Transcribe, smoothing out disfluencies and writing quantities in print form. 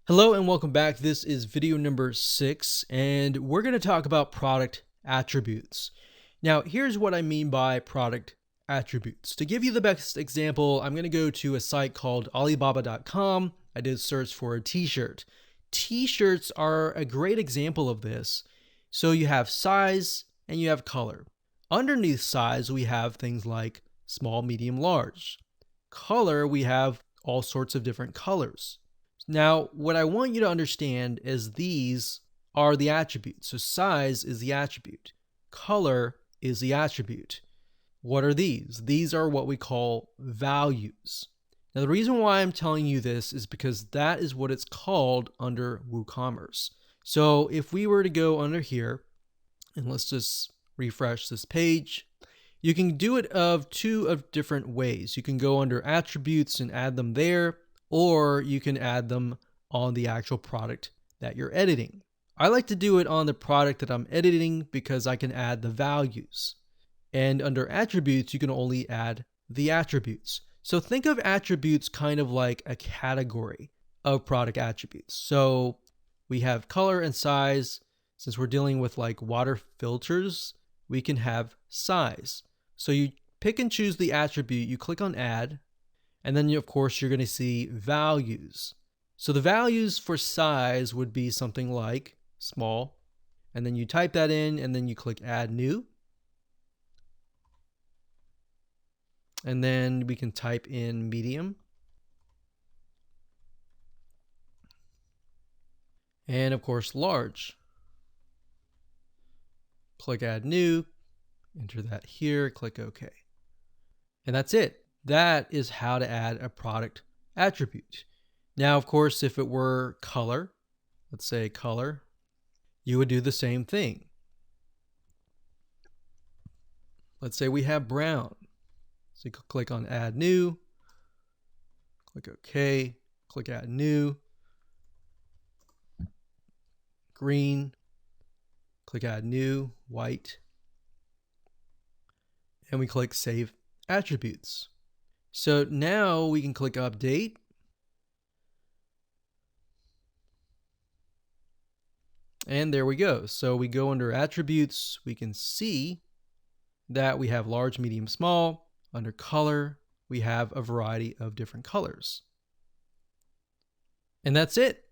Hello and welcome back. This is video number 6 and we're going to talk about product attributes. Now here's what I mean by product attributes. To give you the best example, I'm going to go to a site called Alibaba.com. I did a search for a t-shirt. T-shirts are a great example of this. So you have size and you have color. Underneath size we have things like small, medium, large. Color, we have all sorts of different colors. Now, what I want you to understand is these are the attributes. So size is the attribute. Color is the attribute. What are these? These are what we call values. Now, the reason why I'm telling you this is because that is what it's called under WooCommerce. So if we were to go under here, and let's just refresh this page, you can do it of two different ways. You can go under attributes and add them there, or you can add them on the actual product that you're editing. I like to do it on the product that I'm editing because I can add the values. And under attributes, you can only add the attributes. So think of attributes kind of like a category of product attributes. So we have color and size. Since we're dealing with like water filters, we can have size. So you pick and choose the attribute, you click on add, and then of course you're going to see values. So the values for size would be something like small, and then you type that in and then you click add new. And then we can type in medium. And of course large. Click add new, enter that here, click OK. And that's it. That is how to add a product attribute. Now, of course, if it were color, let's say color, you would do the same thing. Let's say we have brown. So you click on add new, click OK, click add new, green, click add new, white, and we click save attributes. So now we can click update. And there we go. So we go under attributes, we can see that we have large, medium, small. Under color, we have a variety of different colors. And that's it.